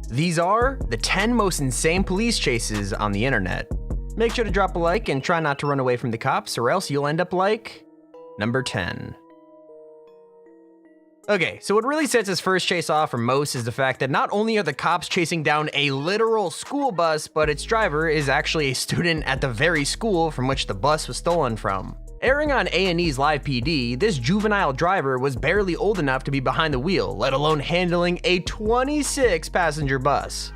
These are the 10 most insane police chases on the internet. Make sure to drop a like and try not to run away from the cops, or else you'll end up like number 10. Okay, so what really sets this first chase off for most is the fact that not only are the cops chasing down a literal school bus, but its driver is actually a student at the very school from which the bus was stolen from. Airing on A&E's Live PD, this juvenile driver was barely old enough to be behind the wheel, let alone handling a 26-passenger bus.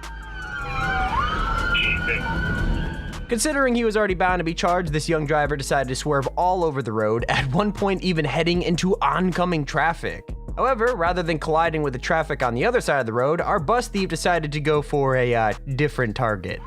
Considering he was already bound to be charged, this young driver decided to swerve all over the road, at one point even heading into oncoming traffic. However, rather than colliding with the traffic on the other side of the road, our bus thief decided to go for a different target.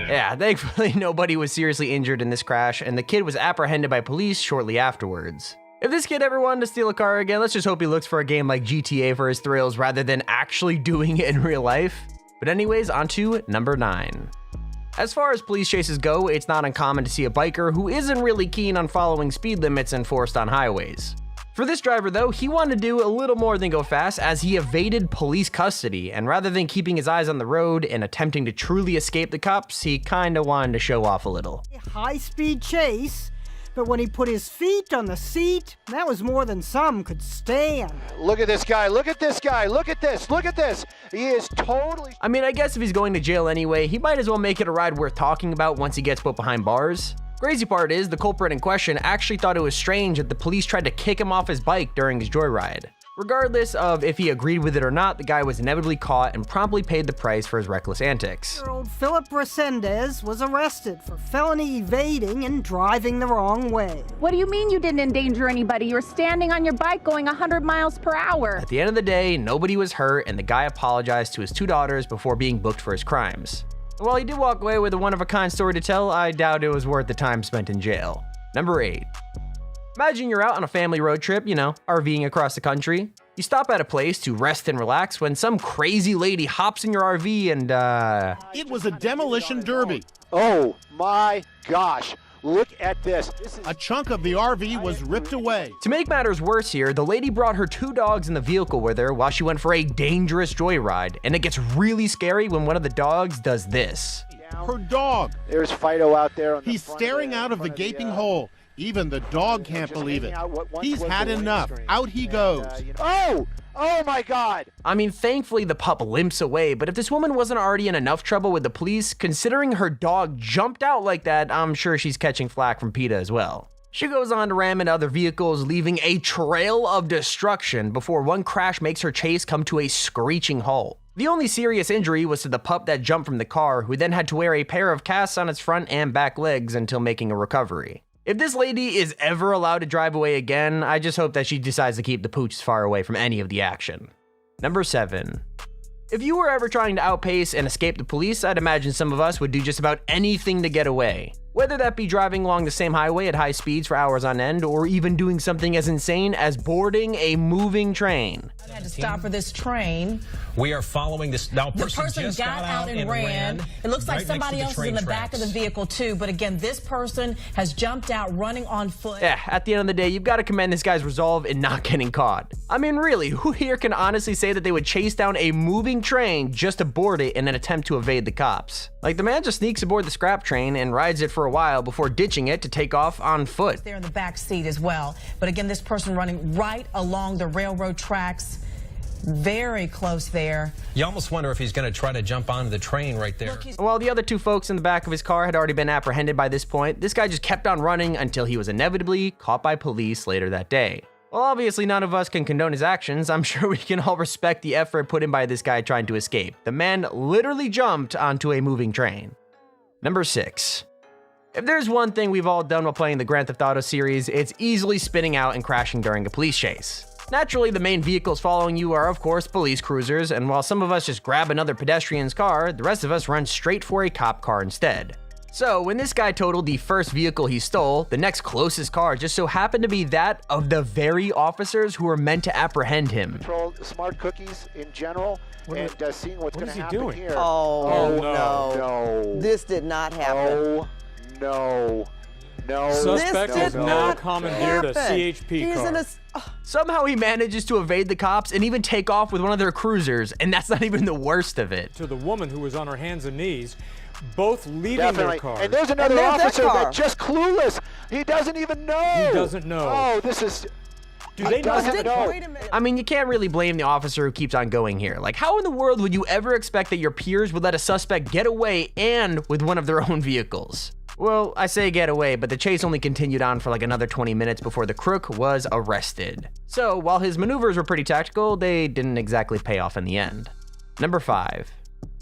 Yeah, thankfully nobody was seriously injured in this crash, and the kid was apprehended by police shortly afterwards. If this kid ever wanted to steal a car again, let's just hope he looks for a game like GTA for his thrills rather than actually doing it in real life. But anyways, on to number 9. As far as police chases go, it's not uncommon to see a biker who isn't really keen on following speed limits enforced on highways. For this driver though, he wanted to do a little more than go fast, as he evaded police custody, and rather than keeping his eyes on the road and attempting to truly escape the cops, he kinda wanted to show off a little. High-speed chase, but when he put his feet on the seat, that was more than some could stand. Look at this guy, look at this guy, look at this, look at this. He is totally... I mean, I guess if he's going to jail anyway, he might as well make it a ride worth talking about once he gets put behind bars. Crazy part is, the culprit in question actually thought it was strange that the police tried to kick him off his bike during his joyride. Regardless of if he agreed with it or not, the guy was inevitably caught and promptly paid the price for his reckless antics. Old Philip Resendez was arrested for felony evading and driving the wrong way. What do you mean you didn't endanger anybody? You were standing on your bike going 100 miles per hour. At the end of the day, nobody was hurt, and the guy apologized to his 2 daughters before being booked for his crimes. While he did walk away with a one-of-a-kind story to tell, I doubt it was worth the time spent in jail. Number 8. Imagine you're out on a family road trip, RVing across the country. You stop at a place to rest and relax when some crazy lady hops in your RV and, It was a demolition derby. Oh my gosh, look at this. A chunk of the RV was ripped away. To make matters worse here, the lady brought her 2 dogs in the vehicle with her while she went for a dangerous joyride, and it gets really scary when one of the dogs does this. Her dog. There's Fido out there. On He's staring out of the gaping hole. Even the dog can't believe it. He's had enough. Out he goes. Oh my God. I mean, thankfully the pup limps away, but if this woman wasn't already in enough trouble with the police, considering her dog jumped out like that, I'm sure she's catching flack from PETA as well. She goes on to ram into other vehicles, leaving a trail of destruction before one crash makes her chase come to a screeching halt. The only serious injury was to the pup that jumped from the car, who then had to wear a pair of casts on its front and back legs until making a recovery. If this lady is ever allowed to drive away again, I just hope that she decides to keep the pooch far away from any of the action. Number 7. If you were ever trying to outpace and escape the police, I'd imagine some of us would do just about anything to get away. Whether that be driving along the same highway at high speeds for hours on end, or even doing something as insane as boarding a moving train. I had to stop for this train. We are following this. Now, The person just got out and ran. It looks like right somebody next to else is in the back of the tracks. vehicle too, but again, this person has jumped out running on foot. Yeah, at the end of the day, you've got to commend this guy's resolve in not getting caught. I mean, really, who here can honestly say that they would chase down a moving train just to board it in an attempt to evade the cops? Like, the man just sneaks aboard the scrap train and rides it for a while before ditching it to take off on foot. There in the back seat as well. But again, this person running right along the railroad tracks, very close there. You almost wonder if he's going to try to jump onto the train right there. While the other 2 folks in the back of his car had already been apprehended by this point, this guy just kept on running until he was inevitably caught by police later that day. While obviously none of us can condone his actions, I'm sure we can all respect the effort put in by this guy trying to escape. The man literally jumped onto a moving train. Number 6. If there's one thing we've all done while playing the Grand Theft Auto series, it's easily spinning out and crashing during a police chase. Naturally, the main vehicles following you are, of course, police cruisers, and while some of us just grab another pedestrian's car, the rest of us run straight for a cop car instead. So, when this guy totaled the first vehicle he stole, the next closest car just so happened to be that of the very officers who were meant to apprehend him. Control smart cookies in general and seeing what's going to happen doing? here. Oh, no. This did not happen. Oh, no. No. Suspect This has did now not commandeered a happen. CHP He's car. in a Somehow he manages to evade the cops and even take off with one of their cruisers, and that's not even the worst of it. To the woman who was on her hands and knees, both leaving Definitely. their car. And there's another there's that officer car. that's just clueless. He doesn't even know. He doesn't know. Oh, this is. Do he they know? doesn't know. Wait a minute. I mean, you can't really blame the officer who keeps on going here. Like, how in the world would you ever expect that your peers would let a suspect get away and with one of their own vehicles? Well, I say get away, but the chase only continued on for like another 20 minutes before the crook was arrested. So, while his maneuvers were pretty tactical, they didn't exactly pay off in the end. Number 5.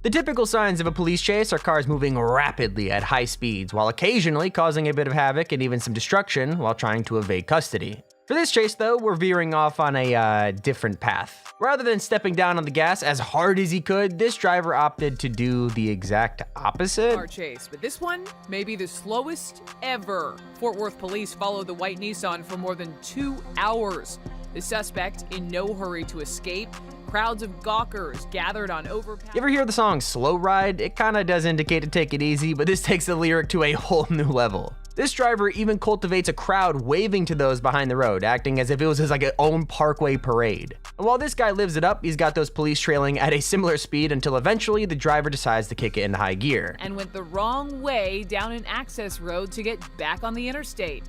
The typical signs of a police chase are cars moving rapidly at high speeds, while occasionally causing a bit of havoc and even some destruction while trying to evade custody. For this chase, though, we're veering off on a different path. Rather than stepping down on the gas as hard as he could, this driver opted to do the exact opposite. Car chase, but this one may be the slowest ever. Fort Worth police followed the white Nissan for more than 2 hours. The suspect in no hurry to escape. Crowds of gawkers gathered on overpass. You ever hear the song Slow Ride? It kinda does indicate to take it easy, but this takes the lyric to a whole new level. This driver even cultivates a crowd waving to those behind the road, acting as if it was his own parkway parade. And while this guy lives it up, he's got those police trailing at a similar speed until eventually the driver decides to kick it into high gear. And went the wrong way down an access road to get back on the interstate.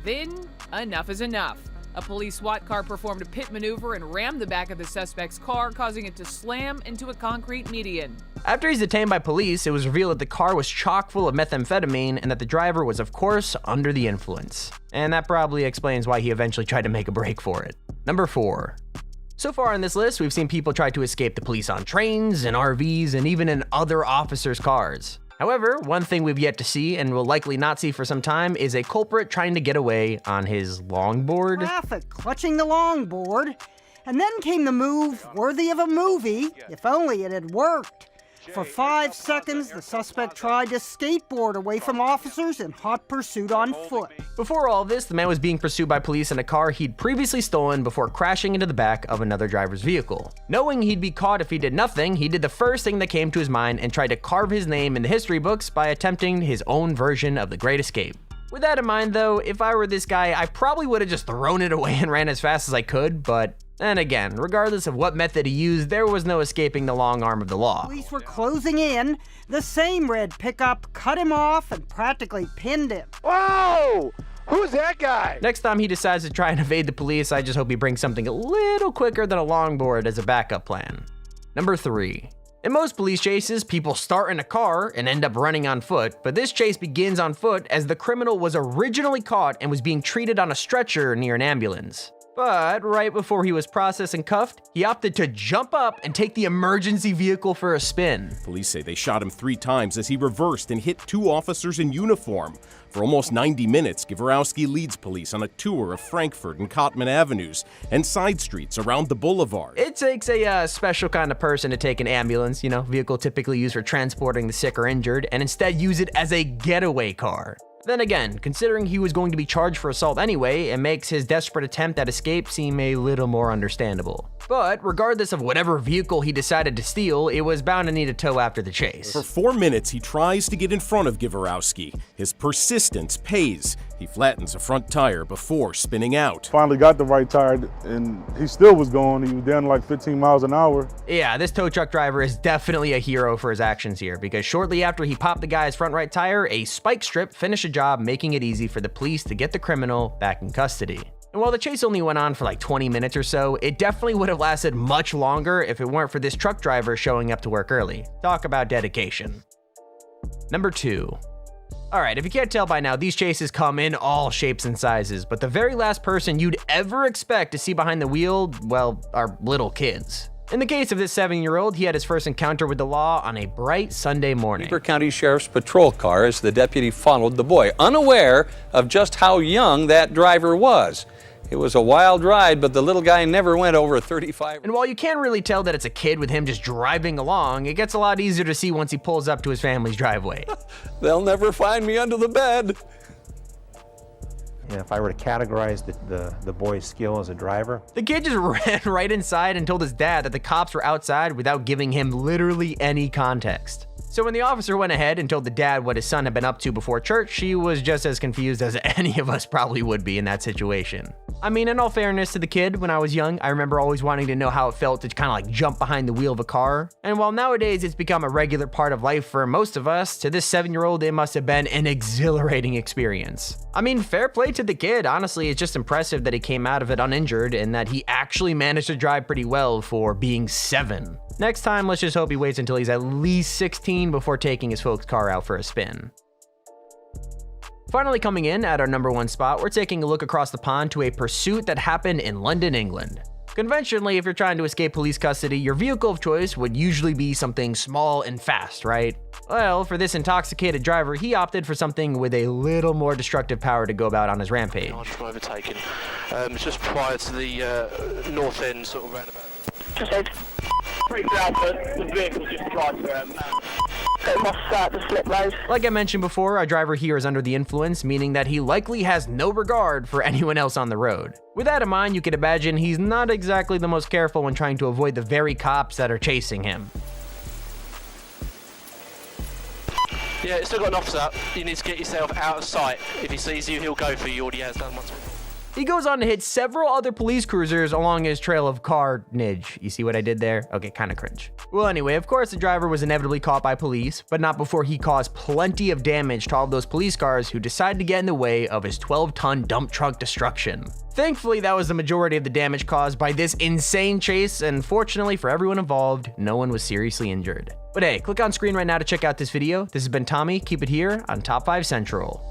Then, enough is enough. A police SWAT car performed a pit maneuver and rammed the back of the suspect's car, causing it to slam into a concrete median. After he's detained by police, it was revealed that the car was chock full of methamphetamine and that the driver was, of course, under the influence. And that probably explains why he eventually tried to make a break for it. Number 4. So far on this list, we've seen people try to escape the police on trains, in RVs, and even in other officers' cars. However, one thing we've yet to see, and will likely not see for some time, is a culprit trying to get away on his longboard. Traffic clutching the longboard. And then came the move worthy of a movie, if only it had worked. For 5 seconds, the suspect tried to skateboard away from officers in hot pursuit on foot. Before all this, the man was being pursued by police in a car he'd previously stolen before crashing into the back of another driver's vehicle. Knowing he'd be caught if he did nothing, he did the first thing that came to his mind and tried to carve his name in the history books by attempting his own version of the Great Escape. With that in mind though, if I were this guy, I probably would have just thrown it away and ran as fast as I could, but then again, regardless of what method he used, there was no escaping the long arm of the law. Police were closing in. The same red pickup cut him off and practically pinned him. Whoa! Who's that guy? Next time he decides to try and evade the police, I just hope he brings something a little quicker than a longboard as a backup plan. Number 3. In most police chases, people start in a car and end up running on foot, but this chase begins on foot as the criminal was originally caught and was being treated on a stretcher near an ambulance. But right before he was processed and cuffed, he opted to jump up and take the emergency vehicle for a spin. Police say they shot him 3 times as he reversed and hit 2 officers in uniform. For almost 90 minutes, Gavrowski leads police on a tour of Frankfurt and Cottman Avenues and side streets around the boulevard. It takes a special kind of person to take an ambulance, vehicle typically used for transporting the sick or injured, and instead use it as a getaway car. Then again, considering he was going to be charged for assault anyway, it makes his desperate attempt at escape seem a little more understandable. But regardless of whatever vehicle he decided to steal, it was bound to need a tow after the chase. For 4 minutes, he tries to get in front of Gavrowski. His persistence pays. He flattens a front tire before spinning out. Finally got the right tire, and he still was going. He was down like 15 miles an hour. Yeah, this tow truck driver is definitely a hero for his actions here, because shortly after he popped the guy's front right tire, a spike strip finished the job, making it easy for the police to get the criminal back in custody. And while the chase only went on for like 20 minutes or so, it definitely would have lasted much longer if it weren't for this truck driver showing up to work early. Talk about dedication. Number 2. Alright, if you can't tell by now, these chases come in all shapes and sizes, but the very last person you'd ever expect to see behind the wheel, well, are little kids. In the case of this 7-year-old, he had his first encounter with the law on a bright Sunday morning. Weber County Sheriff's patrol car as the deputy followed the boy, unaware of just how young that driver was. It was a wild ride, but the little guy never went over 35. And while you can't really tell that it's a kid with him just driving along, it gets a lot easier to see once he pulls up to his family's driveway. They'll never find me under the bed. And if I were to categorize the boy's skill as a driver, the kid just ran right inside and told his dad that the cops were outside without giving him literally any context. So when the officer went ahead and told the dad what his son had been up to before church, she was just as confused as any of us probably would be in that situation. I mean, in all fairness to the kid, when I was young, I remember always wanting to know how it felt to kind of like jump behind the wheel of a car. And while nowadays it's become a regular part of life for most of us, to this 7-year-old it must have been an exhilarating experience. I mean, fair play to the kid. Honestly, it's just impressive that he came out of it uninjured and that he actually managed to drive pretty well for being 7. Next time, let's just hope he waits until he's at least 16 before taking his folks' car out for a spin. Finally coming in at our number 1 spot, we're taking a look across the pond to a pursuit that happened in London, England. Conventionally, if you're trying to escape police custody, your vehicle of choice would usually be something small and fast, right? Well, for this intoxicated driver, he opted for something with a little more destructive power to go about on his rampage. Overtaken. It's just prior to the north end sort of roundabout. Just pretty loud, but the vehicle just drives around. It must start to slip road. Like I mentioned before, our driver here is under the influence, meaning that he likely has no regard for anyone else on the road. With that in mind, you can imagine he's not exactly the most careful when trying to avoid the very cops that are chasing him. Yeah, it's still got an officer. You need to get yourself out of sight. If he sees you, he'll go for you. He already has done once before. He goes on to hit several other police cruisers along his trail of carnage. You see what I did there? Okay, kinda cringe. Well, anyway, of course the driver was inevitably caught by police, but not before he caused plenty of damage to all of those police cars who decided to get in the way of his 12-ton dump truck destruction. Thankfully, that was the majority of the damage caused by this insane chase, and fortunately for everyone involved, no one was seriously injured. But hey, click on screen right now to check out this video. This has been Tommy. Keep it here on Top 5 Central.